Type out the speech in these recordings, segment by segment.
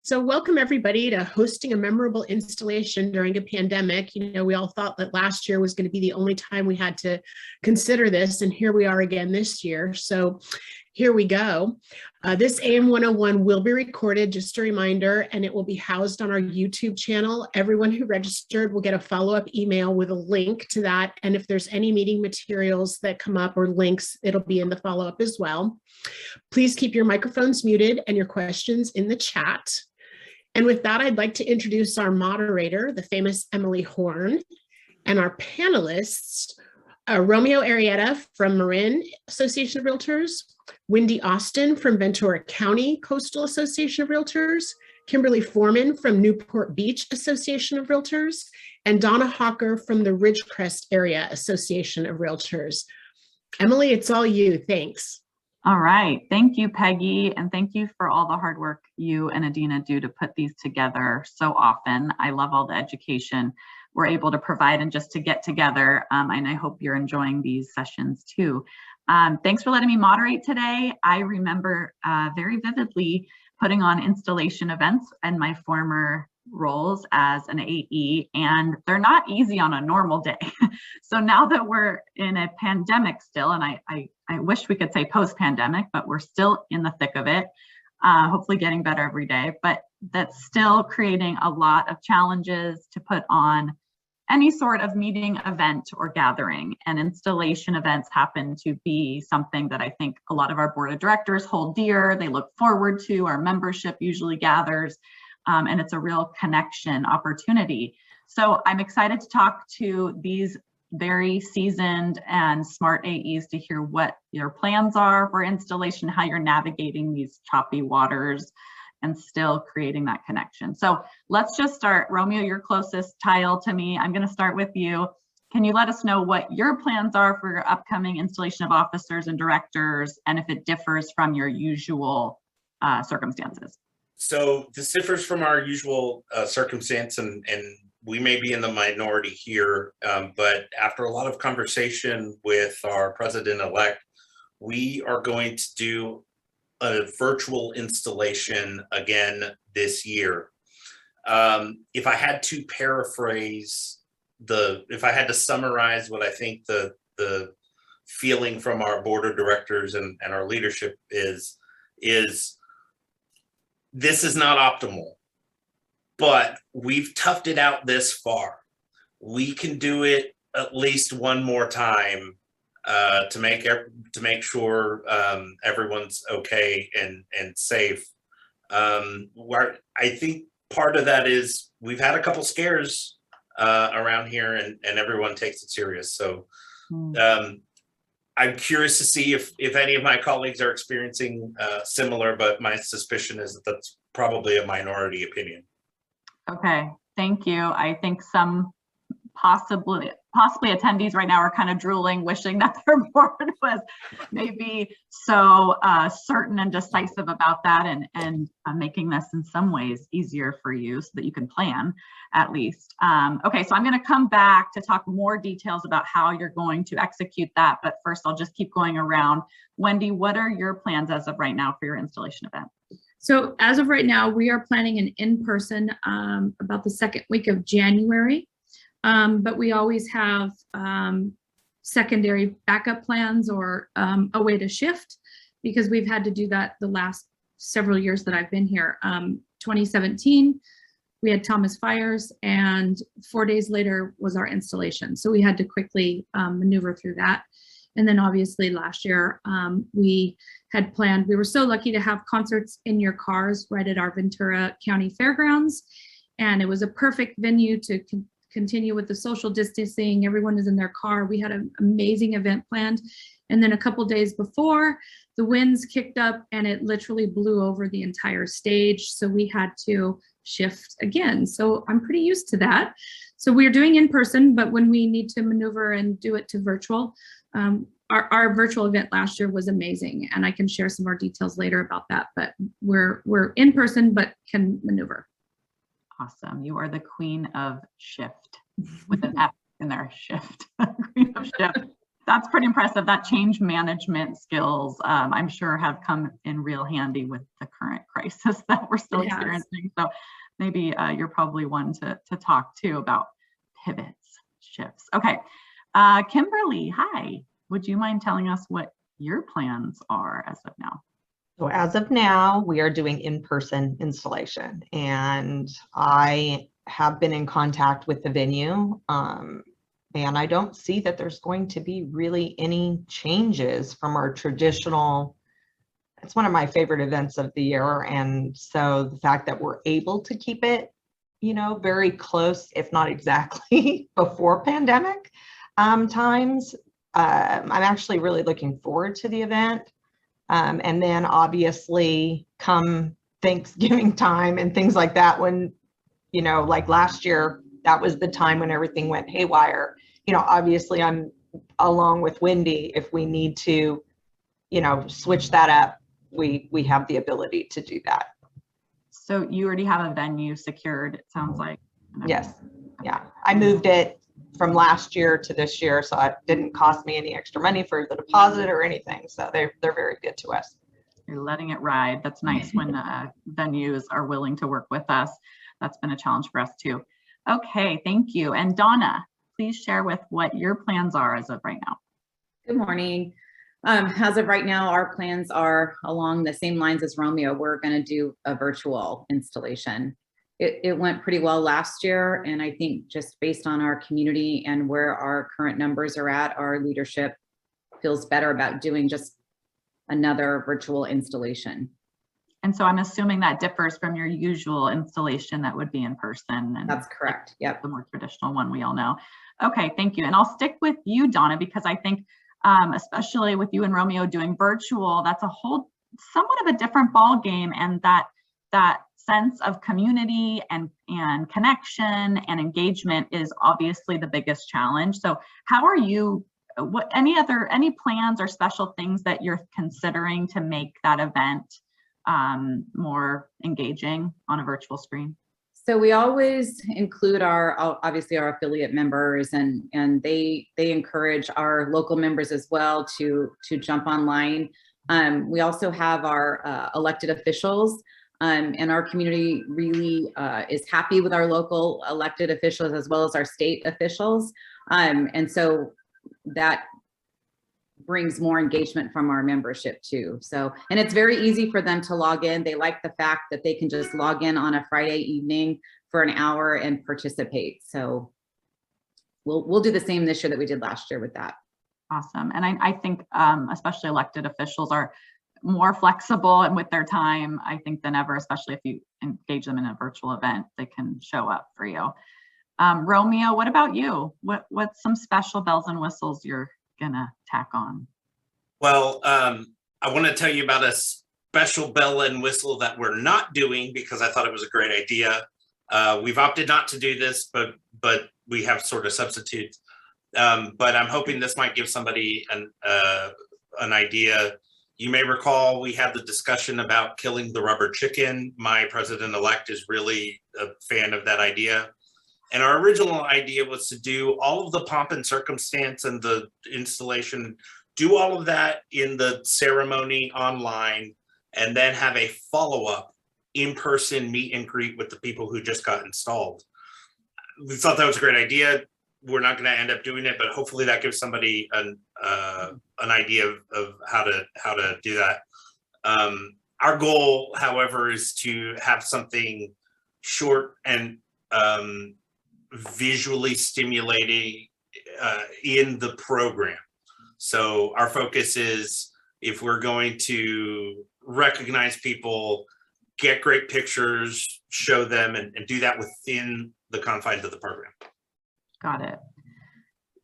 So welcome everybody to hosting a memorable installation during a pandemic. We all thought that last year was going to be the only time we had to consider this, and here we are again this year. So here we go. This AM 101 will be recorded, just a reminder, and it will be housed on our YouTube channel. Everyone who registered will get a follow-up email with a link to that. And if there's any meeting materials that come up or links, it'll be in the follow-up as well. Please keep your microphones muted and your questions in the chat. And with that, I'd like to introduce our moderator, the famous Emily Horn, and our panelists, Romeo Arrieta from Marin Association of Realtors, Wendy Austin from Ventura County Coastal Association of Realtors, Kimberly Foreman from Newport Beach Association of Realtors, and Donna Hawker from the Ridgecrest Area Association of Realtors. Emily, it's all you. Thanks. All right. Thank you, Peggy. And thank you for all the hard work you and Adina do to put these together so often. I love all the education we're able to provide and just to get together. And I hope you're enjoying these sessions too. Thanks for letting me moderate today. I remember very vividly putting on installation events in my former roles as an AE, and they're not easy on a normal day. So now that we're in a pandemic still, and I wish we could say post-pandemic, but we're still in the thick of it, hopefully getting better every day, but that's still creating a lot of challenges to put on any sort of meeting, event, or gathering. And installation events happen to be something that I think a lot of our board of directors hold dear. They look forward to. Our membership usually gathers, and it's a real connection opportunity. So I'm excited to talk to these very seasoned and smart AEs to hear what your plans are for installation, how you're navigating these choppy waters and still creating that connection. So let's just start. Romeo, you're closest tile to me. I'm going to start with you. Can you let us know what your plans are for your upcoming installation of officers and directors, and if it differs from your usual circumstances? So this differs from our usual circumstance, and we may be in the minority here, but after a lot of conversation with our president-elect, we are going to do a virtual installation again this year. If I had to paraphrase if I had to summarize what I think the feeling from our board of directors and our leadership is this is not optimal, but we've toughed it out this far. We can do it at least one more time to make sure everyone's okay and safe. I think part of that is we've had a couple scares around here, and everyone takes it serious. So I'm curious to see if any of my colleagues are experiencing similar, but my suspicion is that that's probably a minority opinion. Okay, thank you. I think some possibly attendees right now are kind of drooling, wishing that their board was maybe so certain and decisive about that, and making this in some ways easier for you so that you can plan at least. Okay, so I'm going to come back to talk more details about how you're going to execute that, but first I'll just keep going around. Wendy, what are your plans as of right now for your installation event? So as of right now, we are planning an in-person about the second week of January. But we always have secondary backup plans or a way to shift, because we've had to do that the last several years that I've been here. 2017, we had Thomas Fires, and 4 days later was our installation. So we had to quickly maneuver through that. And then obviously last year we had planned, we were so lucky to have concerts in your cars right at our Ventura County Fairgrounds. And it was a perfect venue to continue with the social distancing. Everyone is in their car. We had an amazing event planned. And then a couple days before, the winds kicked up and it literally blew over the entire stage. So we had to shift again. So I'm pretty used to that. So we're doing in person, but when we need to maneuver and do it to virtual, our virtual event last year was amazing. And I can share some more details later about that, but we're in person, but can maneuver. Awesome. You are the queen of shift with an F in there, shift. Queen of shift. That's pretty impressive. That change management skills, I'm sure have come in real handy with the current crisis that we're still experiencing. So maybe you're probably one to talk to about pivots, shifts. Okay, Kimberly, hi. Would you mind telling us what your plans are as of now? So as of now, we are doing in-person installation, and I have been in contact with the venue, and I don't see that there's going to be really any changes from our traditional. It's one of my favorite events of the year, and so the fact that we're able to keep it, you know, very close, if not exactly before pandemic times, I'm actually really looking forward to the event. And then obviously come Thanksgiving time and things like that, when, you know, like last year, that was the time when everything went haywire. You know, obviously I'm along with Wendy. If we need to, you know, switch that up, we have the ability to do that. So you already have a venue secured, it sounds like. Yes. Yeah. I moved it from last year to this year, so it didn't cost me any extra money for the deposit or anything. So they're very good to us. You're letting it ride. That's nice when venues are willing to work with us. That's been a challenge for us too. Okay, thank you. And Donna, please share with what your plans are as of right now. Good morning. As of right now, our plans are along the same lines as Romeo. We're going to do a virtual installation. It went pretty well last year, and I think just based on our community and where our current numbers are at, our leadership feels better about doing just another virtual installation. And so I'm assuming that differs from your usual installation that would be in person. And that's correct. Yep. The more traditional one we all know. Okay, thank you. And I'll stick with you, Donna, because I think especially with you and Romeo doing virtual, that's a whole somewhat of a different ball game, and that sense of community and connection and engagement is obviously the biggest challenge. So how are you, any plans or special things that you're considering to make that event more engaging on a virtual screen? So we always include obviously our affiliate members, and they encourage our local members as well to jump online. We also have our elected officials, and our community really is happy with our local elected officials as well as our state officials. And so that brings more engagement from our membership too. So, and it's very easy for them to log in. They like the fact that they can just log in on a Friday evening for an hour and participate. So we'll do the same this year that we did last year with that. Awesome. And I think especially elected officials are more flexible and with their time, I think, than ever, especially if you engage them in a virtual event, they can show up for you. Romeo, what about you? What's some special bells and whistles you're gonna tack on? Well, I want to tell you about a special bell and whistle that we're not doing because I thought it was a great idea. We've opted not to do this, but we have sort of substitutes. But I'm hoping this might give somebody an idea. You may recall we had the discussion about killing the rubber chicken. My president-elect is really a fan of that idea. And our original idea was to do all of the pomp and circumstance and the installation, do all of that in the ceremony online, and then have a follow-up in-person meet and greet with the people who just got installed. We thought that was a great idea. We're not going to end up doing it, but hopefully that gives somebody an idea of how to do that. Our goal, however, is to have something short and visually stimulating in the program. So our focus is, if we're going to recognize people, get great pictures, show them, and do that within the confines of the program. Got it.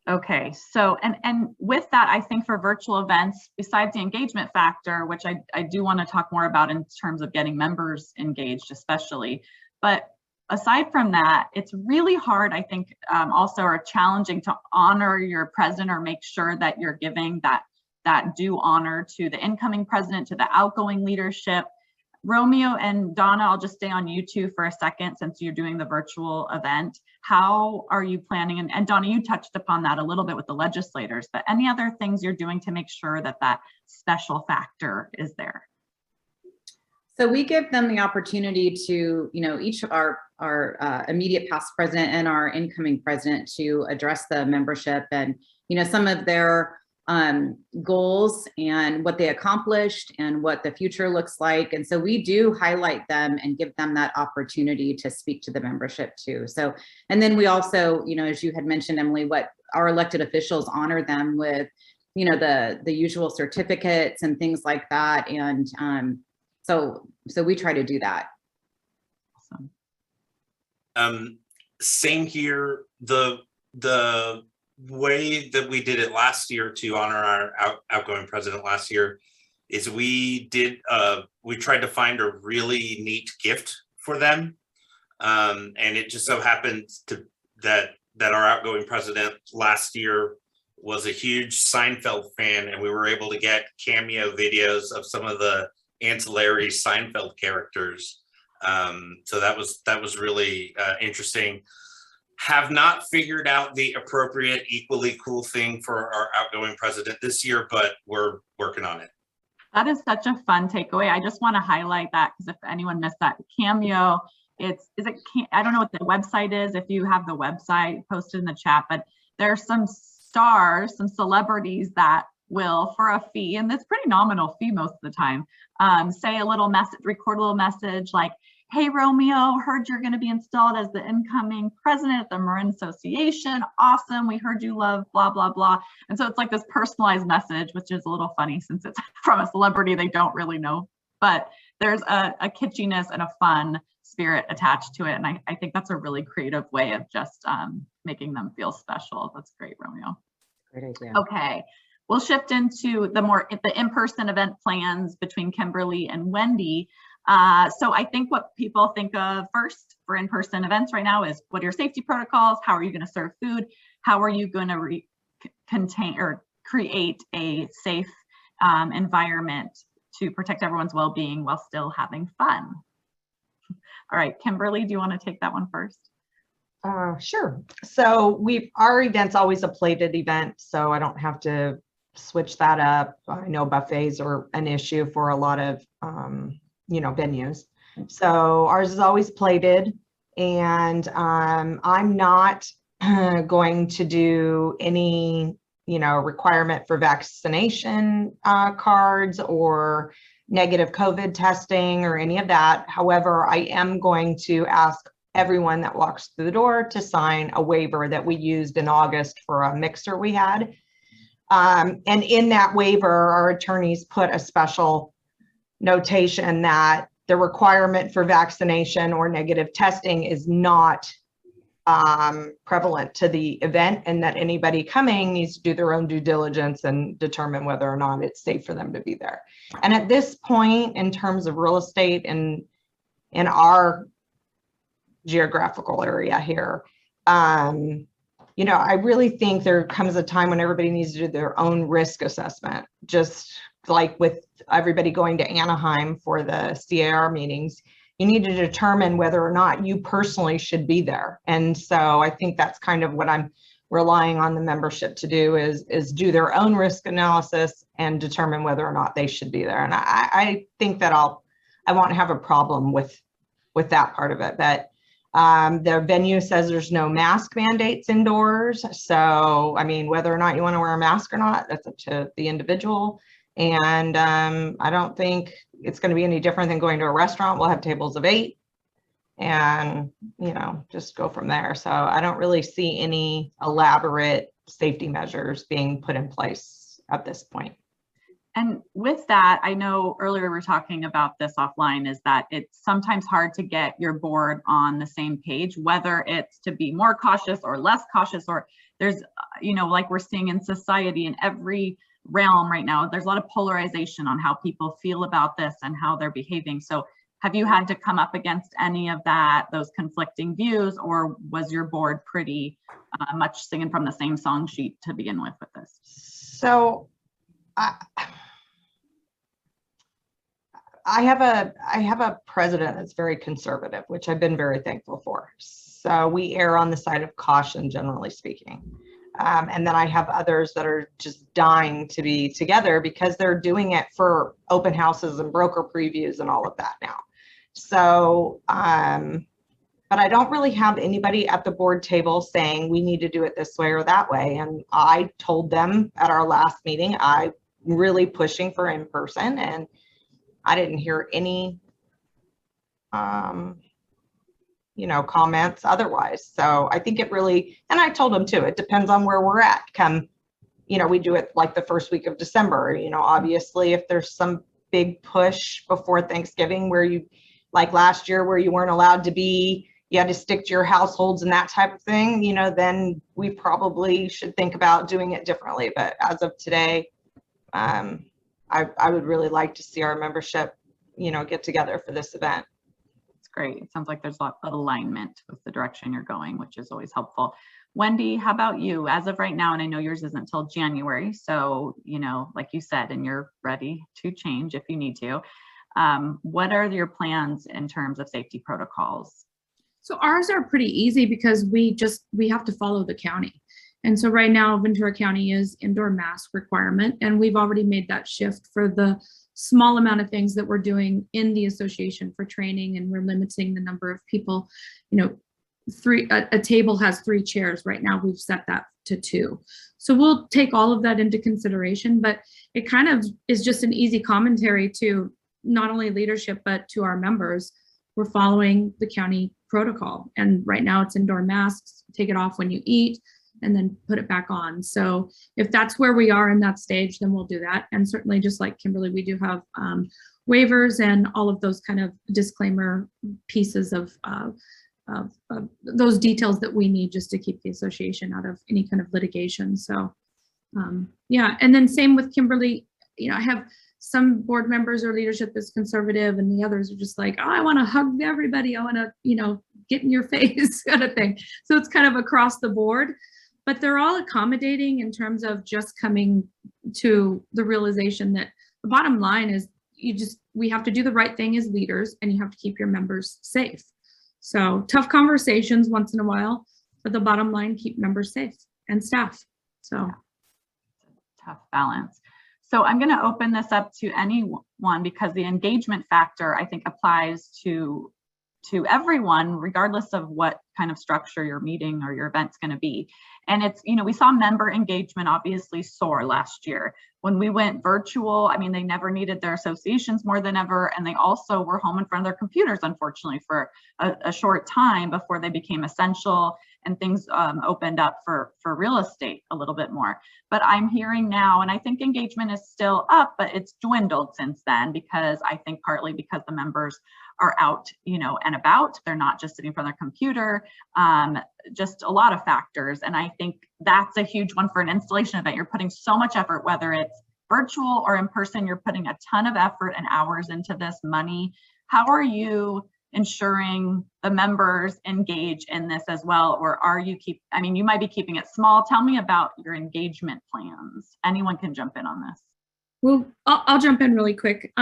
Okay, so and with that, I think for virtual events, besides the engagement factor, which I do want to talk more about in terms of getting members engaged especially, but aside from that, it's really hard, I think, also or challenging to honor your president or make sure that you're giving that due honor to the incoming president, to the outgoing leadership, Romeo and Donna, I'll just stay on you two for a second since you're doing the virtual event. How are you planning? And Donna, you touched upon that a little bit with the legislators, but any other things you're doing to make sure that that special factor is there? So we give them the opportunity to, each of our immediate past president and our incoming president to address the membership and, some of their goals and what they accomplished and what the future looks like. And so we do highlight them and give them that opportunity to speak to the membership too. So, and then we also, as you had mentioned, Emily, what our elected officials honor them with, the usual certificates and things like that. And so we try to do that. Awesome. Same here. The way that we did it last year to honor our outgoing president last year is we tried to find a really neat gift for them. And it just so happened that our outgoing president last year was a huge Seinfeld fan, and we were able to get cameo videos of some of the ancillary Seinfeld characters. So that was really interesting. Have not figured out the appropriate, equally cool thing for our outgoing president this year, but we're working on it. That is such a fun takeaway. I just want to highlight that because if anyone missed that cameo, I don't know what the website is. If you have the website, post it in the chat, but there are some stars, some celebrities that will, for a fee, and it's pretty nominal fee most of the time, say a little message, record a little message like, "Hey Romeo, heard you're going to be installed as the incoming president at the Marin Association. Awesome. We heard you love blah, blah, blah." And so it's like this personalized message, which is a little funny since it's from a celebrity they don't really know. But there's a kitschiness and a fun spirit attached to it. And I think that's a really creative way of just making them feel special. That's great, Romeo. Great idea. Okay. We'll shift into the in-person event plans between Kimberly and Wendy. So I think what people think of first for in-person events right now is, what are your safety protocols? How are you going to serve food? How are you going to create a safe environment to protect everyone's well-being while still having fun? All right, Kimberly, do you want to take that one first? Sure. So our event's always a plated event, so I don't have to switch that up. I know buffets are an issue for a lot of venues. So ours is always plated, and I'm not going to do any, requirement for vaccination cards or negative COVID testing or any of that. However, I am going to ask everyone that walks through the door to sign a waiver that we used in August for a mixer we had. And in that waiver, our attorneys put a special notation that the requirement for vaccination or negative testing is not prevalent to the event, and that anybody coming needs to do their own due diligence and determine whether or not it's safe for them to be there. And at this point, in terms of real estate and in our geographical area here, I really think there comes a time when everybody needs to do their own risk assessment, just like with everybody going to Anaheim for the C.A.R. meetings. You need to determine whether or not you personally should be there. And so I think that's kind of what I'm relying on the membership to do, is do their own risk analysis and determine whether or not they should be there. And I think that I won't have a problem with that part of it. But the venue says there's no mask mandates indoors. So, I mean, whether or not you want to wear a mask or not, that's up to the individual. And I don't think it's going to be any different than going to a restaurant. We'll have tables of 8 and, just go from there. So I don't really see any elaborate safety measures being put in place at this point. And with that, I know earlier we were talking about this offline, is that it's sometimes hard to get your board on the same page, whether it's to be more cautious or less cautious, or there's, like we're seeing in society in every realm right now, there's a lot of polarization on how people feel about this and how they're behaving. So have you had to come up against any of those conflicting views, or was your board pretty much singing from the same song sheet to begin with I have a president that's very conservative, which I've been very thankful for. So we err on the side of caution, generally speaking. And then I have others that are just dying to be together because they're doing it for open houses and broker previews and all of that now. So, but I don't really have anybody at the board table saying we need to do it this way or that way. And I told them at our last meeting, I'm really pushing for in person, and I didn't hear any, comments otherwise. So I think it really, and I told them too, it depends on where we're at. Come, we do it like the first week of December, obviously if there's some big push before Thanksgiving where you, like last year where you weren't allowed to be, you had to stick to your households and that type of thing, then we probably should think about doing it differently. But as of today, I would really like to see our membership, get together for this event. It's great. It sounds like there's a lot of alignment with the direction you're going, which is always helpful. Wendy, how about you? As of right now, and I know yours isn't until January, so, like you said, and you're ready to change if you need to. What are your plans in terms of safety protocols? So ours are pretty easy because we have to follow the county. And so right now, Ventura County is indoor mask requirement, and we've already made that shift for the small amount of things that we're doing in the association for training, and we're limiting the number of people. A table has 3 chairs. Right now, we've set that to 2. So we'll take all of that into consideration, but it kind of is just an easy commentary to not only leadership, but to our members. We're following the county protocol. And right now it's indoor masks, take it off when you eat, and then put it back on. So if that's where we are in that stage, then we'll do that. And certainly, just like Kimberly, we do have waivers and all of those kind of disclaimer pieces of those details that we need just to keep the association out of any kind of litigation. So yeah, and then same with Kimberly, I have some board members or leadership is conservative, and the others are just like, oh, I want to hug everybody. I want to, get in your face kind of thing. So it's kind of across the board, but they're all accommodating in terms of just coming to the realization that the bottom line is we have to do the right thing as leaders, and you have to keep your members safe. So tough conversations once in a while, but the bottom line, keep members safe and staff. So yeah. Tough balance. So I'm going to open this up to anyone because the engagement factor, I think, applies to everyone, regardless of what kind of structure your meeting or your event's going to be. And it's, we saw member engagement obviously soar last year. When we went virtual, they never needed their associations more than ever. And they also were home in front of their computers, unfortunately, for a short time before they became essential and things opened up for real estate a little bit more. But I'm hearing now, and I think engagement is still up, but it's dwindled since then, because I think partly because the members are out, and about. They're not just sitting in front of their computer, just a lot of factors. And I think that's a huge one for an installation event. You're putting so much effort, whether it's virtual or in person, you're putting a ton of effort and hours into this, money. How are you ensuring the members engage in this as well? Or are you you might be keeping it small. Tell me about your engagement plans. Anyone can jump in on this. Well, I'll jump in really quick.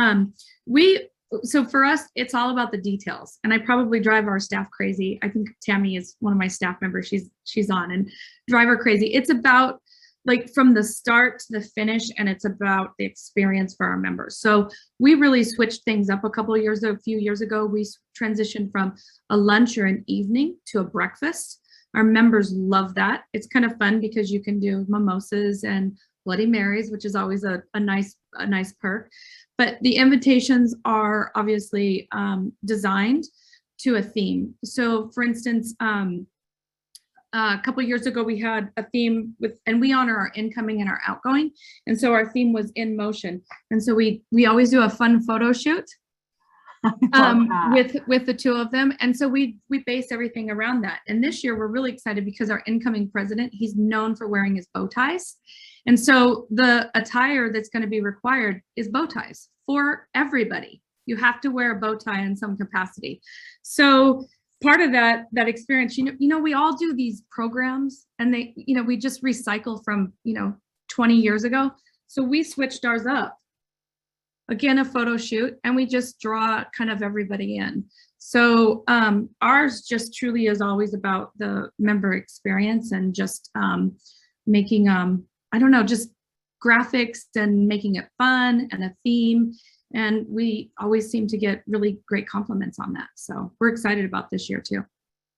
So for us, it's all about the details, and I probably drive our staff crazy. I think Tammy is one of my staff members. She's on, and drive her crazy. It's about like from the start to the finish, and it's about the experience for our members. So we really switched things up a few years ago. We transitioned from a lunch or an evening to a breakfast. Our members love that. It's kind of fun because you can do mimosas and Bloody Marys, which is always a nice perk. But the invitations are obviously designed to a theme. So for instance, a couple of years ago, we had a theme and we honor our incoming and our outgoing. And so our theme was in motion. And so we always do a fun photo shoot with the 2 of them. And so we base everything around that. And this year we're really excited because our incoming president, he's known for wearing his bow ties. And so the attire that's going to be required is bow ties for everybody. You have to wear a bow tie in some capacity. So part of that experience, we all do these programs, and we just recycle from, 20 years ago. So we switched ours up. again, a photo shoot, and we just draw kind of everybody in. So ours just truly is always about the member experience and just making, I don't know, just graphics and making it fun and a theme. And we always seem to get really great compliments on that. So we're excited about this year too.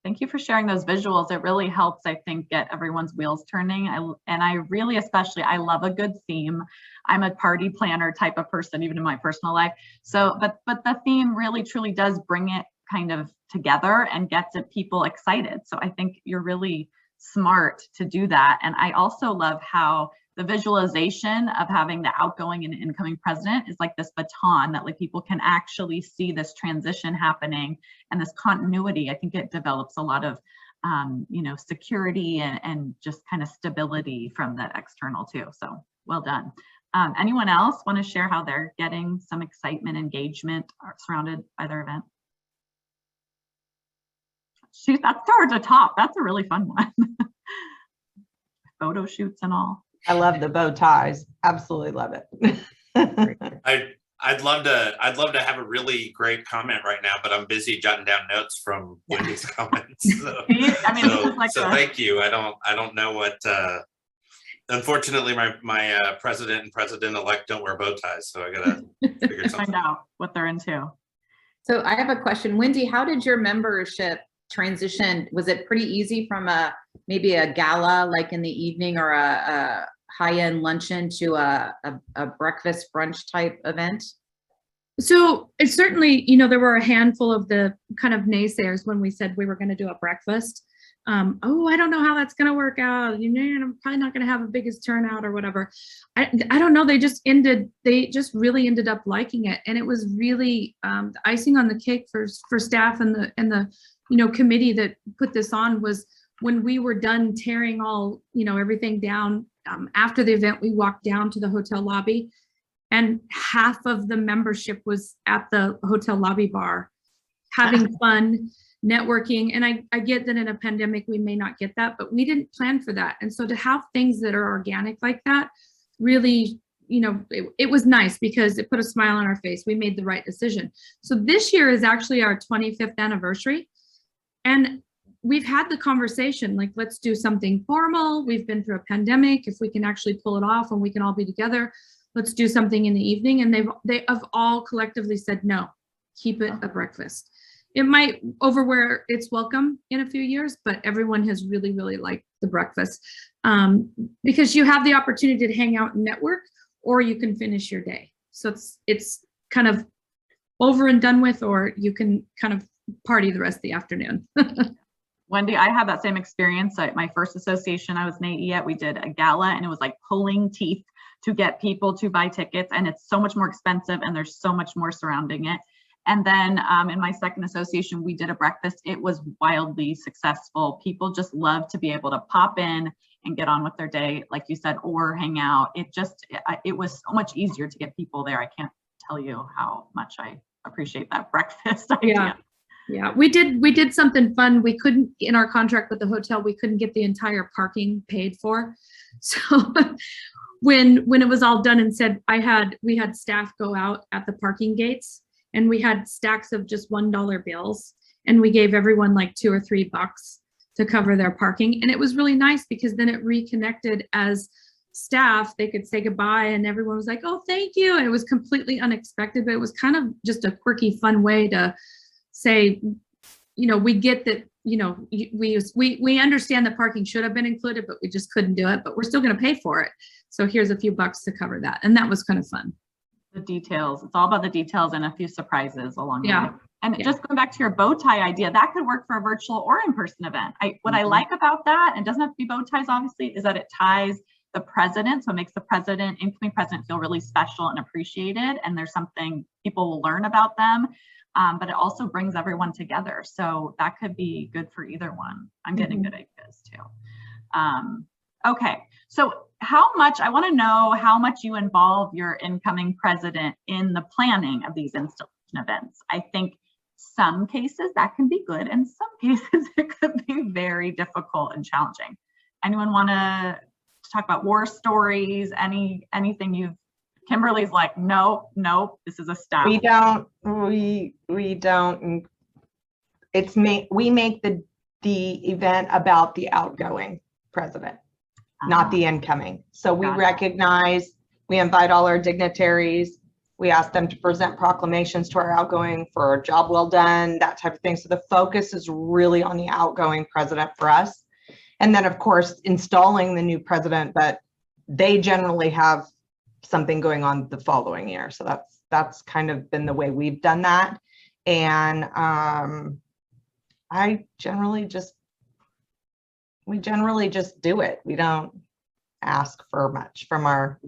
Thank you for sharing those visuals. It really helps, I think, get everyone's wheels turning. I really, especially, I love a good theme. I'm a party planner type of person, even in my personal life. So, but the theme really truly does bring it kind of together and gets people excited. So I think you're really smart to do that. And I also love how the visualization of having the outgoing and incoming president is like this baton that like people can actually see this transition happening and this continuity. I think it develops a lot of security and just kind of stability from that external too. So well done. Anyone else want to share how they're getting some excitement, engagement surrounded by their event? Shoot, that's towards the top. That's a really fun one. Photo shoots and all. I love the bow ties. Absolutely love it. I'd love to have a really great comment right now, but I'm busy jotting down notes from Wendy's comments. So, thank you. I don't know what. Unfortunately, my president and president-elect don't wear bow ties, so I gotta figure something find out what they're into. So I have a question, Wendy. How did your membership transition? Was it pretty easy from maybe a gala like in the evening or a high-end luncheon to a breakfast brunch type event? So it's certainly, there were a handful of the kind of naysayers when we said we were going to do a breakfast. Oh, I don't know how that's going to work out. I'm probably not going to have the biggest turnout or whatever. I don't know. They just really ended up liking it. And it was really the icing on the cake for staff and the committee that put this on was when we were done tearing all, everything down. After the event, we walked down to the hotel lobby and half of the membership was at the hotel lobby bar having fun, networking. And I get that in a pandemic, we may not get that, but we didn't plan for that. And so to have things that are organic like that, really, it was nice because it put a smile on our face. We made the right decision. So this year is actually our 25th anniversary. And we've had the conversation, like, let's do something formal. We've been through a pandemic. If we can actually pull it off and we can all be together, let's do something in the evening. And they have all collectively said, no, keep it a breakfast. It might over where it's welcome in a few years, but everyone has really, really liked the breakfast because you have the opportunity to hang out and network, or you can finish your day. So it's kind of over and done with, or you can kind of party the rest of the afternoon. Wendy, I had that same experience at my first association I was an AE at. We did a gala and it was like pulling teeth to get people to buy tickets, and it's so much more expensive and there's so much more surrounding it. And then in my second association, we did a breakfast. It was wildly successful. People just love to be able to pop in and get on with their day, like you said, or hang out. It was so much easier to get people there. I can't tell you how much I appreciate that breakfast idea. Yeah, we did something fun. We couldn't, in our contract with the hotel, we couldn't get the entire parking paid for. So when it was all done and said, we had staff go out at the parking gates, and we had stacks of just $1 bills, and we gave everyone like $2 or $3 to cover their parking. And it was really nice because then it reconnected as staff. They could say goodbye and everyone was like, oh, thank you. And it was completely unexpected, but it was kind of just a quirky, fun way to say, we get that, we understand that parking should have been included, but we just couldn't do it, but we're still going to pay for it. So here's a few bucks to cover that. And that was kind of fun. The details. It's all about the details and a few surprises along the way. And just going back to your bow tie idea, that could work for a virtual or in-person event. What I like about that, and it doesn't have to be bow ties, obviously, is that it ties the president. So it makes the president, incoming president, feel really special and appreciated. And there's something people will learn about them. But it also brings everyone together. So that could be good for either one. I'm getting good ideas too. Okay, so I want to know how much you involve your incoming president in the planning of these installation events. I think some cases that can be good, and some cases it could be very difficult and challenging. Anyone want to talk about war stories, anything you've Kimberly's like, no, this is a staff. We don't, we make the event about the outgoing president, not the incoming. So we Gotcha. recognize, we invite all our dignitaries. We ask them to present proclamations to our outgoing for a job well done, that type of thing. So the focus is really on the outgoing president for us. And then of course, installing the new president, but they generally have something going on the following year. So that's kind of been the way we've done that. And we generally just do it. We don't ask for much from our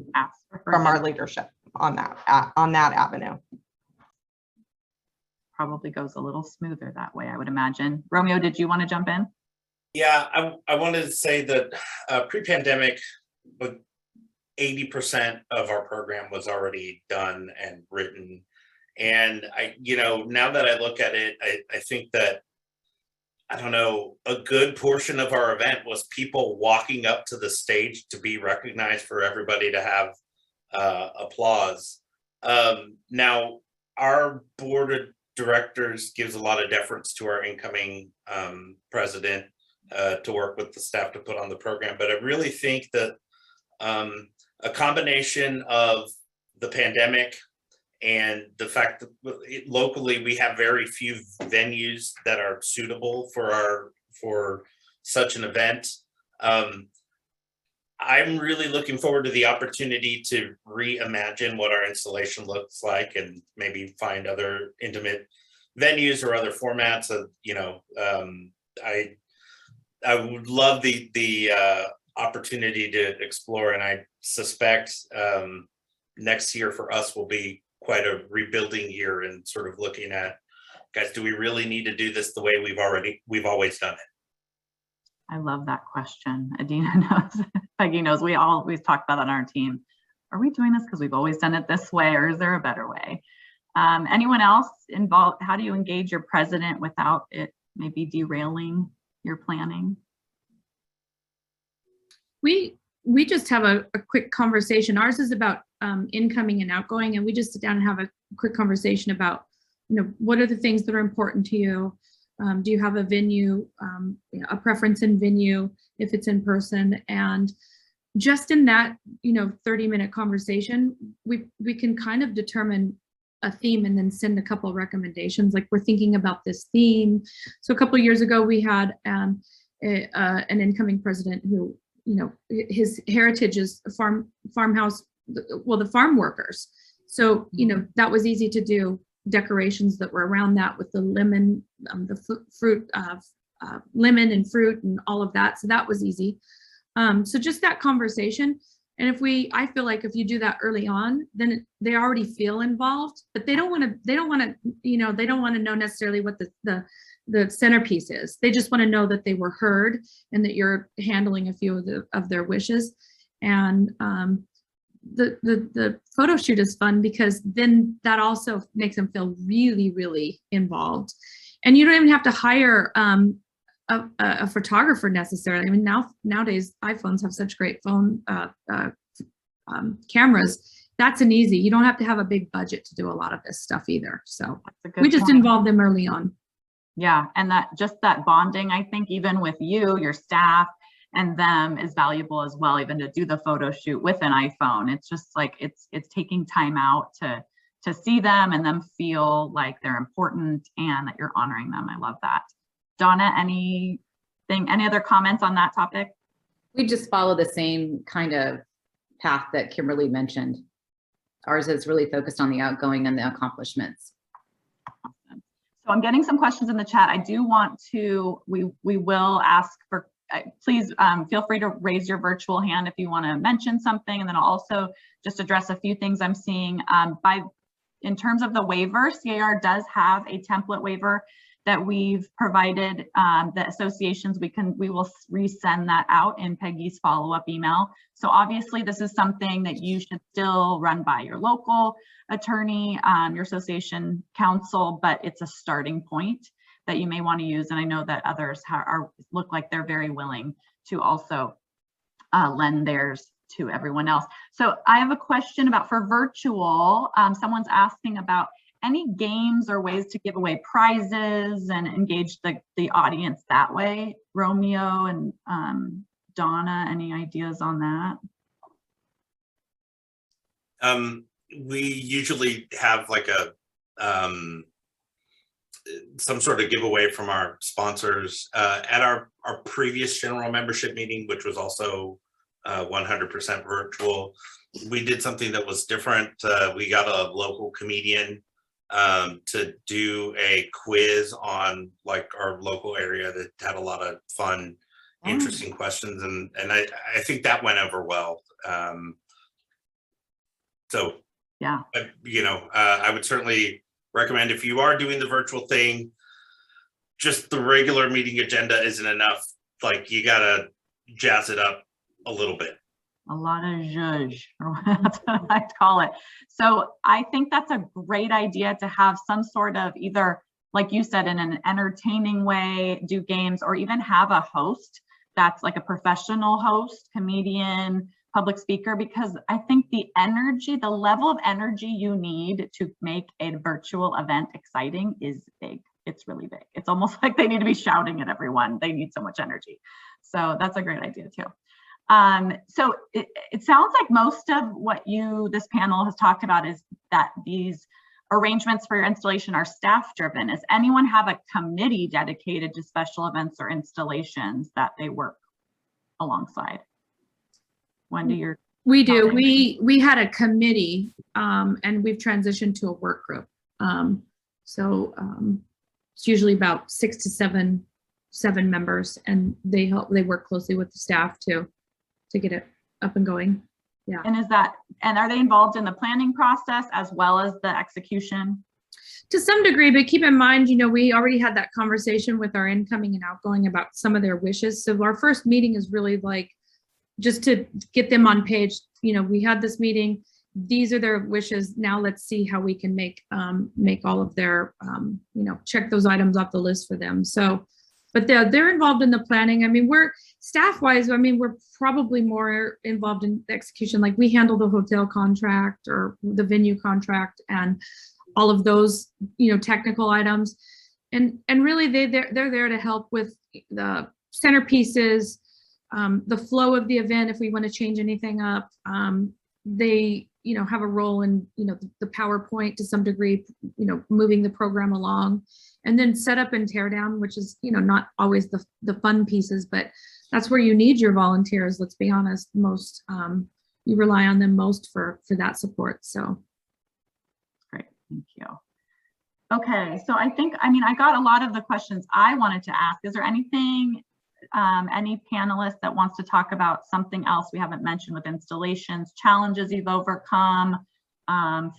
leadership on that avenue. Probably goes a little smoother that way, I would imagine. Romeo, did you want to jump in? Yeah, I wanted to say that pre-pandemic, but 80% of our program was already done and written. And now that I look at it, I think that, I don't know, a good portion of our event was people walking up to the stage to be recognized, for everybody to have applause. Now, our board of directors gives a lot of deference to our incoming president to work with the staff to put on the program. But I really think that a combination of the pandemic and the fact that locally we have very few venues that are suitable for such an event. I'm really looking forward to the opportunity to reimagine what our installation looks like and maybe find other intimate venues or other formats of, I would love the opportunity to explore, and I suspect next year for us will be quite a rebuilding year and sort of looking at, guys, do we really need to do this the way we've always done it? I love that question. Adina knows, Peggy knows, we always talk about on our team. Are we doing this because we've always done it this way, or is there a better way? Anyone else involved? How do you engage your president without it maybe derailing your planning? We just have a quick conversation. Ours is about incoming and outgoing, and we just sit down and have a quick conversation about, what are the things that are important to you? Do you have a venue, a preference in venue if it's in person? And just in that, 30-minute conversation, we can kind of determine a theme and then send a couple of recommendations. Like, we're thinking about this theme. So a couple of years ago, we had an incoming president who, his heritage is farmhouse, the farm workers. So, that was easy to do. Decorations that were around that with the lemon, fruit, lemon and fruit and all of that. So that was easy. So just that conversation. And I feel like if you do that early on, then they already feel involved, but they don't want to know necessarily what the centerpiece is. They just want to know that they were heard and that you're handling a few of their wishes. And the photo shoot is fun because then that also makes them feel really, really involved. And you don't even have to hire a photographer necessarily. I mean, nowadays iPhones have such great phone cameras. That's an easy. You don't have to have a big budget to do a lot of this stuff either. So we just involve them early on. Yeah, and that bonding, I think, even with you, your staff, and them is valuable as well, even to do the photo shoot with an iPhone. It's just like it's taking time out to see them and them feel like they're important and that you're honoring them. I love that. Donna, any other comments on that topic? We just follow the same kind of path that Kimberly mentioned. Ours is really focused on the outgoing and the accomplishments. Awesome. So I'm getting some questions in the chat. I do want to, we will ask for, please feel free to raise your virtual hand if you want to mention something, and then I'll also just address a few things I'm seeing. In terms of the waiver, C.A.R. does have a template waiver that we've provided the associations. We will resend that out in Peggy's follow-up email. So obviously this is something that you should still run by your local attorney, your association counsel, but it's a starting point that you may want to use. And I know that others look like they're very willing to also lend theirs to everyone else. So I have a question about for virtual. Someone's asking about any games or ways to give away prizes and engage the audience that way. Romeo and Donna, any ideas on that? We usually have like a some sort of giveaway from our sponsors. At our previous general membership meeting, which was also 100% virtual, we did something that was different. We got a local comedian to do a quiz on like our local area that had a lot of fun, interesting questions, and I think that went over well. So yeah, I would certainly recommend, if you are doing the virtual thing, just the regular meeting agenda isn't enough. Like, you gotta jazz it up a little bit. A lot of zhuzh, that's what I call it. So I think that's a great idea to have some sort of, either, like you said, in an entertaining way, do games, or even have a host that's like a professional host, comedian, public speaker, because I think the energy, the level of energy you need to make a virtual event exciting is big. It's really big. It's almost like they need to be shouting at everyone. They need so much energy. So that's a great idea too. So it sounds like most of what this panel has talked about is that these arrangements for your installation are staff driven. Does anyone have a committee dedicated to special events or installations that they work alongside? Wendy, we do. We had a committee, and we've transitioned to a work group. It's usually about 6 to 7 members, and they work closely with the staff to get it up and going. Yeah. And are they involved in the planning process as well as the execution? To some degree, but keep in mind, we already had that conversation with our incoming and outgoing about some of their wishes. So our first meeting is really like just to get them on page. We had this meeting, these are their wishes. Now let's see how we can make all of their, check those items off the list for them. So, but they're involved in the planning. I mean, we're staff-wise, we're probably more involved in the execution. Like, we handle the hotel contract or the venue contract and all of those, technical items. And really they're there to help with the centerpieces, the flow of the event. If we want to change anything up, they, have a role in, the PowerPoint to some degree, moving the program along, and then set up and tear down, which is, not always the fun pieces, but that's where you need your volunteers. Let's be honest, most, you rely on them most for that support. So. Great, thank you. Okay, so I got a lot of the questions I wanted to ask. Is there anything, any panelist that wants to talk about something else we haven't mentioned with installations, challenges you've overcome?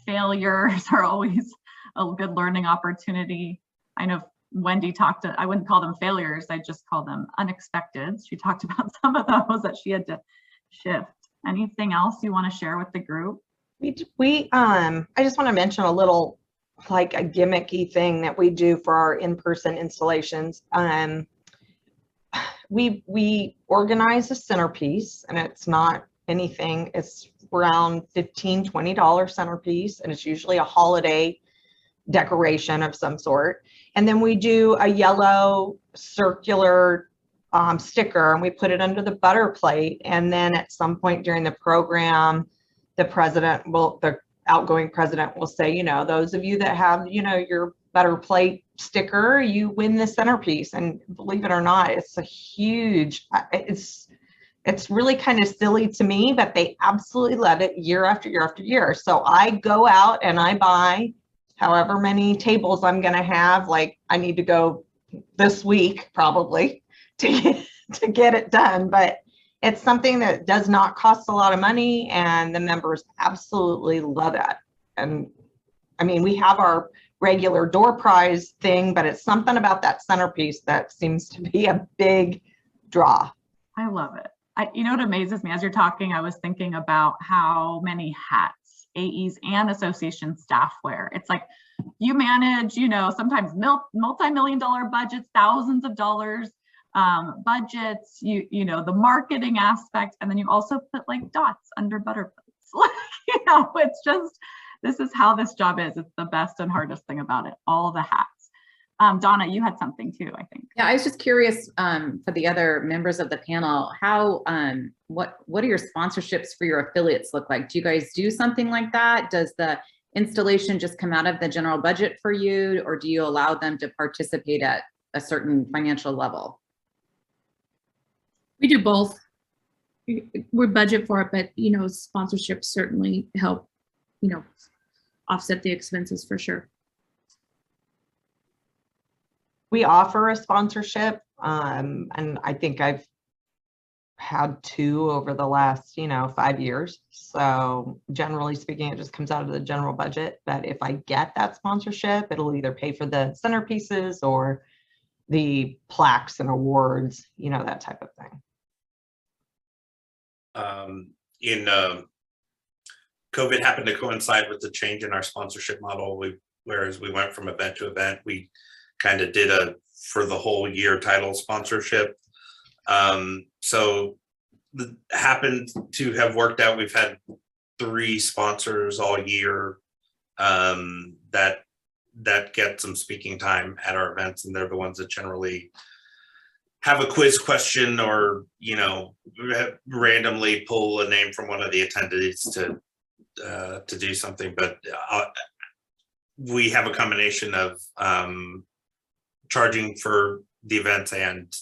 Failures are always a good learning opportunity. I know Wendy I wouldn't call them failures, I just call them unexpected. She talked about some of those that she had to shift. Anything else you want to share with the group? I just want to mention a little, like, a gimmicky thing that we do for our in-person installations. We organize a centerpiece, and it's not anything, it's around $15, $20 centerpiece, and it's usually a holiday decoration of some sort. And then we do a yellow circular sticker, and we put it under the butter plate. And then at some point during the program, the outgoing president will say, those of you that have, your butter plate sticker, you win the centerpiece. And believe it or not, it's a huge, it's really kind of silly to me, but they absolutely love it year after year after year. So I go out and I buy however many tables I'm going to have. Like, I need to go this week probably to get it done, but it's something that does not cost a lot of money, and the members absolutely love it. And I mean, we have our regular door prize thing, but it's something about that centerpiece that seems to be a big draw. I love it. What amazes me, as you're talking, I was thinking about how many hats AEs and association staff wear. It's like you manage, sometimes multi-million-dollar budgets, thousands of dollars. budgets, you know, the marketing aspect, and then you also put like dots under butter plates. You know, it's just, this is how this job is. It's the best and hardest thing about it, all the hats. Donna, you had something too, I think. Yeah, I was just curious for the other members of the panel, how what do your sponsorships for your affiliates look like? Do you guys do something like that? Does the installation just come out of the general budget for you, or do you allow them to participate at a certain financial level? We do both. We budget for it, but you know, sponsorships certainly help, you know, offset the expenses for sure. We offer a sponsorship, and I think I've had 2 over the last, 5 years. So generally speaking, it just comes out of the general budget. But if I get that sponsorship, it'll either pay for the centerpieces or the plaques and awards, that type of thing. COVID happened to coincide with the change in our sponsorship model. Whereas we went from event to event, we kind of did a for the whole year title sponsorship. So it happened to have worked out. We've had 3 sponsors all year that get some speaking time at our events, and they're the ones that generally have a quiz question or randomly pull a name from one of the attendees to do something. But we have a combination of charging for the events and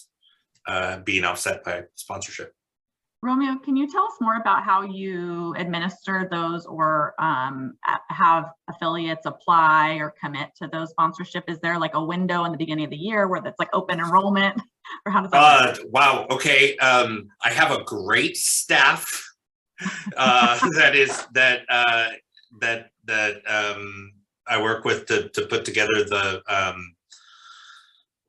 being offset by sponsorship. Romeo, can you tell us more about how you administer those, or have affiliates apply or commit to those sponsorship? Is there like a window in the beginning of the year where that's like open enrollment, or how does that work? Wow. Okay. I have a great staff that I work with to put together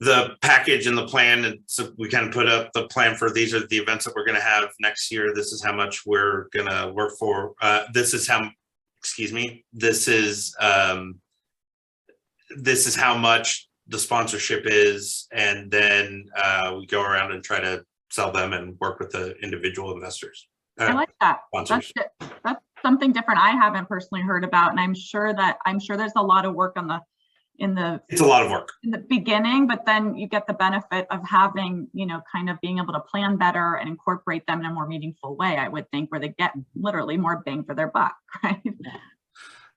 the package and the plan. And so we kind of put up the plan for, these are the events that we're going to have next year. This is how much we're going to work for. This is how much the sponsorship is. And then we go around and try to sell them and work with the individual investors. I like that. That's something different I haven't personally heard about. And I'm sure there's a lot of work it's a lot of work in the beginning, but then you get the benefit of having, kind of being able to plan better and incorporate them in a more meaningful way, I would think, where they get literally more bang for their buck, right?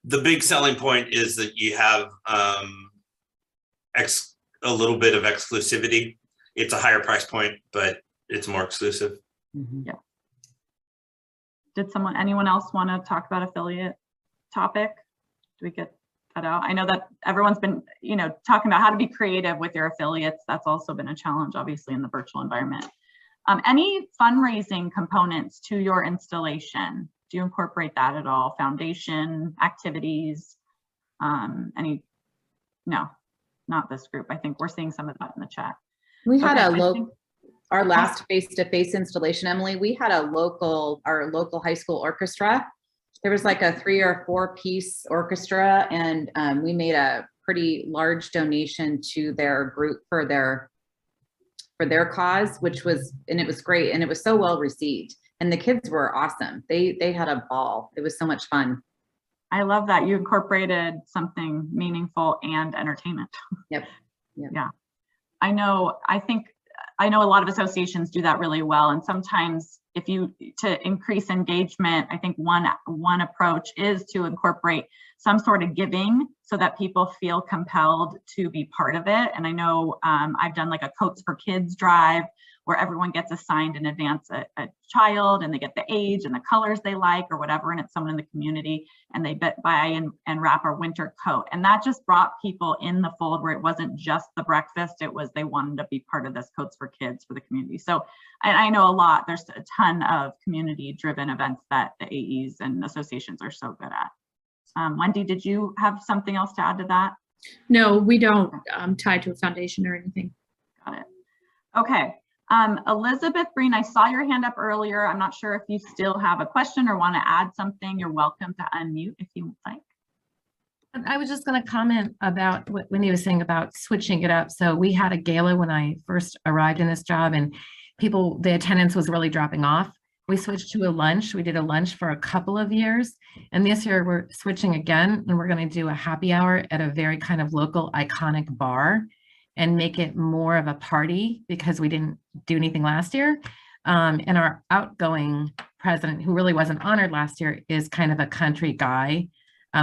The big selling point is that you have a little bit of exclusivity. It's a higher price point, but it's more exclusive. Mm-hmm. Yeah. Did anyone else want to talk about affiliate topic? Do we get that out? I know that everyone's been, talking about how to be creative with your affiliates. That's also been a challenge, obviously, in the virtual environment. Any fundraising components to your installation? Do you incorporate that at all? Foundation activities? No, not this group. I think we're seeing some of that in the chat. We had our last face-to-face installation, Emily, we had our local high school orchestra. There was like a 3 or 4 piece orchestra, and we made a pretty large donation to their group for their cause, and it was great, and it was so well received, and the kids were awesome. They had a ball. It was so much fun. I love that you incorporated something meaningful and entertainment. Yep. Yeah. I know a lot of associations do that really well, and sometimes to increase engagement, I think one approach is to incorporate some sort of giving so that people feel compelled to be part of it. And I know I've done like a Coats for Kids drive where everyone gets assigned in advance a child, and they get the age and the colors they like or whatever, and it's someone in the community, and they buy and wrap a winter coat. And that just brought people in the fold, where it wasn't just the breakfast, it was they wanted to be part of this Coats for Kids for the community. So I know there's a ton of community driven events that the AEs and associations are so good at. Wendy, did you have something else to add to that? No, we don't tie to a foundation or anything. Got it. Okay. Elizabeth Breen, I saw your hand up earlier. I'm not sure if you still have a question or want to add something. You're welcome to unmute if you would like. I was just going to comment about what Wendy was saying about switching it up. So we had a gala when I first arrived in this job, and the attendance was really dropping off. We switched to a lunch. We did a lunch for a couple of years. And this year we're switching again, and we're going to do a happy hour at a very kind of local iconic bar and make it more of a party because we didn't do anything last year. And our outgoing president, who really wasn't honored last year, is kind of a country guy.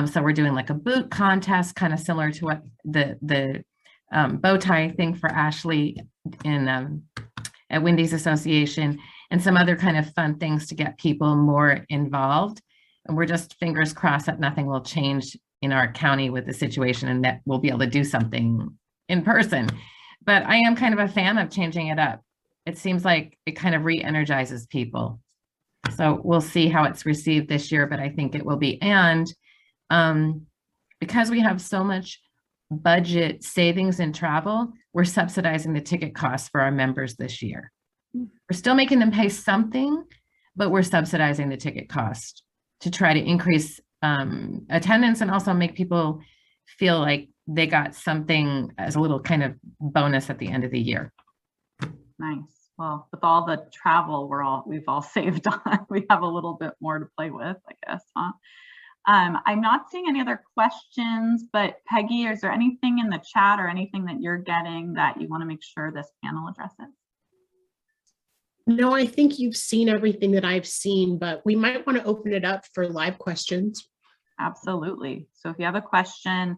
So we're doing like a boot contest, kind of similar to what the bow tie thing for Ashley in at Wendy's Association, and some other kind of fun things to get people more involved. And we're just fingers crossed that nothing will change in our county with the situation and that we'll be able to do something in person. But I am kind of a fan of changing it up. It seems like it kind of re-energizes people. So we'll see how it's received this year, but I think it will be. And because we have so much budget savings in travel, we're subsidizing the ticket costs for our members this year. We're still making them pay something, but we're subsidizing the ticket cost to try to increase attendance and also make people feel like they got something as a little kind of bonus at the end of the year. Nice. Well, with all the travel we've all saved on, we have a little bit more to play with, I guess, huh? I'm not seeing any other questions, but Peggy, is there anything in the chat or anything that you're getting that you want to make sure this panel addresses? No, I think you've seen everything that I've seen, but we might want to open it up for live questions. Absolutely. So if you have a question,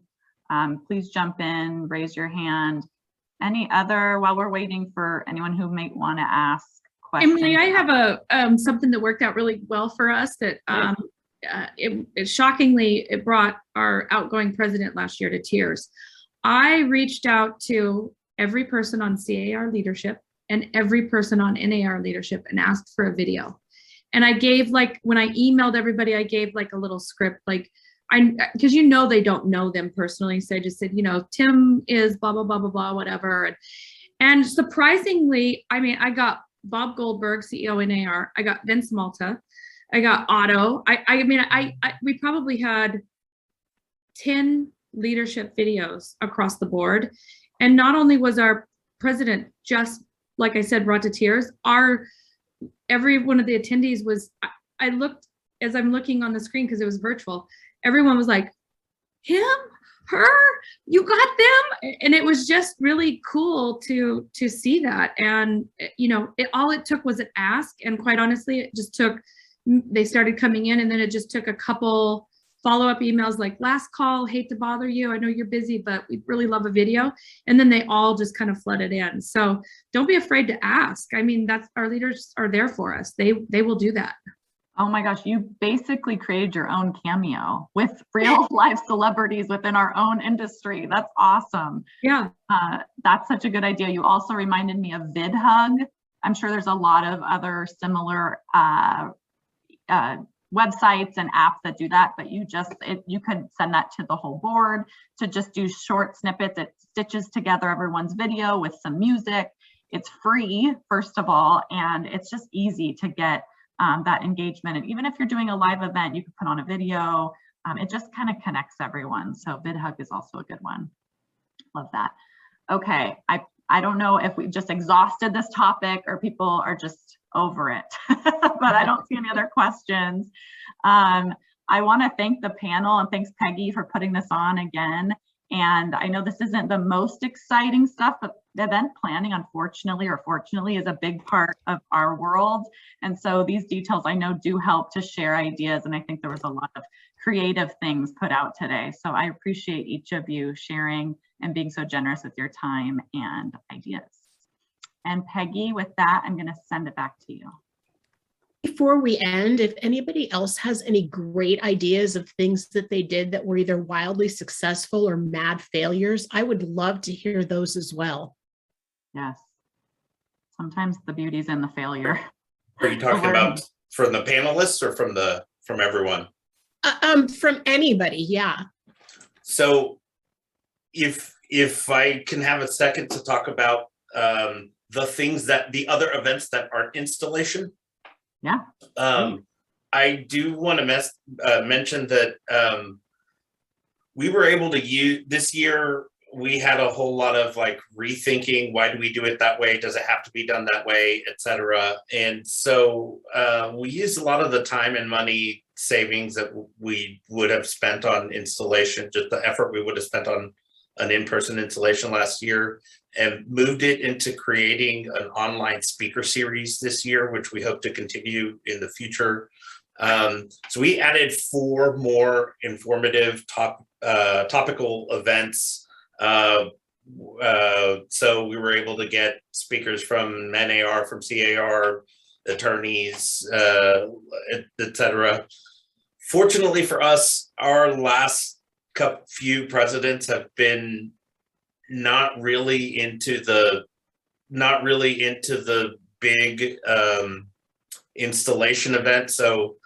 please jump in, raise your hand. Any other, while we're waiting for anyone who might want to ask questions? Emily, I have a something that worked out really well for us that it shockingly, it brought our outgoing president last year to tears. I reached out to every person on C.A.R. leadership and every person on N.A.R. leadership and asked for a video. And I gave, like, when I emailed everybody, I gave like a little script, like, because you know they don't know them personally. So I just said, you know, Tim is blah, blah, blah, blah, blah, whatever. And surprisingly, I mean, I got Bob Goldberg, CEO N.A.R. I got Vince Malta. I got Otto. We probably had 10 leadership videos across the board. And not only was our president just, like I said, brought to tears, every one of the attendees was, I looked, as I'm looking on the screen, because it was virtual, everyone was like, him, her, you got them. And it was just really cool to see that. And, you know, all it took was an ask. And quite honestly, it just took, they started coming in, and then it just took a couple follow-up emails like, last call, hate to bother you, I know you're busy, but we'd really love a video. And then they all just kind of flooded in. So don't be afraid to ask. I mean, that's, our leaders are there for us. They will do that. Oh my gosh, you basically created your own cameo with real life celebrities within our own industry. That's awesome. Yeah. That's such a good idea. You also reminded me of VidHug. I'm sure there's a lot of other similar websites and apps that do that, but you could send that to the whole board to just do short snippets. It stitches together everyone's video with some music. It's free, first of all, and it's just easy to get that engagement. And even if you're doing a live event, you could put on a video. It just kind of connects everyone. So VidHug is also a good one. Love that. Okay, I don't know if we just exhausted this topic or people are just over it, but I don't see any other questions. I want to thank the panel, and thanks Peggy for putting this on again. And I know this isn't the most exciting stuff, but event planning, unfortunately or fortunately, is a big part of our world. And so these details I know do help to share ideas. And I think there was a lot of creative things put out today. So I appreciate each of you sharing and being so generous with your time and ideas. And Peggy, with that, I'm going to send it back to you. Before we end, if anybody else has any great ideas of things that they did that were either wildly successful or mad failures, I would love to hear those as well. Yes. Sometimes the beauty's in the failure. Are you talking about from the panelists or from everyone? From anybody, yeah. So if I can have a second to talk about the other events that aren't installation. Yeah. I do want to mention that we were able to use this year. We had a whole lot of like rethinking. Why do we do it that way? Does it have to be done that way, et cetera? And so we used a lot of the time and money savings that we would have spent on installation, just the effort we would have spent on an in-person installation last year, and moved it into creating an online speaker series this year, which we hope to continue in the future. So we added 4 more informative topical events. So we were able to get speakers from C.A.R, from C.A.R, attorneys, et cetera. Fortunately for us, our last few presidents have been not really into the big installation event. So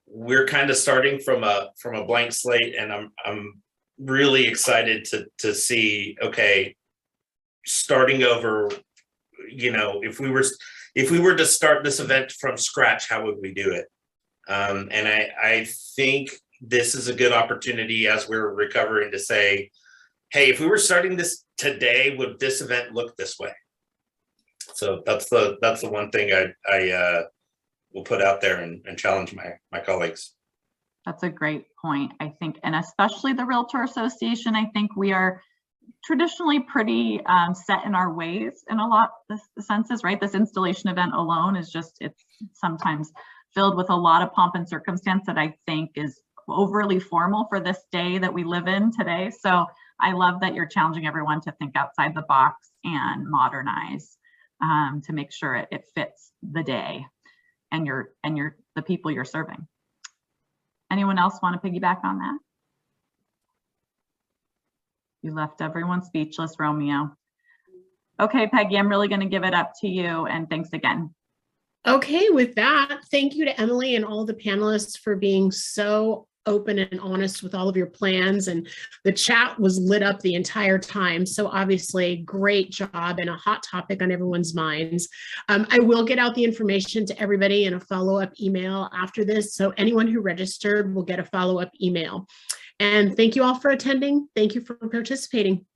we're kind of starting from a blank slate, and I'm really excited to see, okay, starting over, you know, if we were to start this event from scratch, how would we do it? And I think this is a good opportunity as we're recovering to say, hey, if we were starting this today, would this event look this way? So that's the one thing I will put out there and challenge my colleagues. That's a great point, I think, and especially the Realtor Association. I think we are traditionally pretty set in our ways in a lot of the senses, right? This installation event alone is just, it's sometimes filled with a lot of pomp and circumstance that I think is overly formal for this day that we live in today. So I love that you're challenging everyone to think outside the box and modernize to make sure it fits the day and the people you're serving. Anyone else want to piggyback on that? You left everyone speechless, Romeo. Okay, Peggy, I'm really going to give it up to you, and thanks again. Okay, with that, thank you to Emily and all the panelists for being so open and honest with all of your plans, and the chat was lit up the entire time. So obviously great job and a hot topic on everyone's minds. I will get out the information to everybody in a follow-up email after this. So anyone who registered will get a follow-up email. And thank you all for attending. Thank you for participating.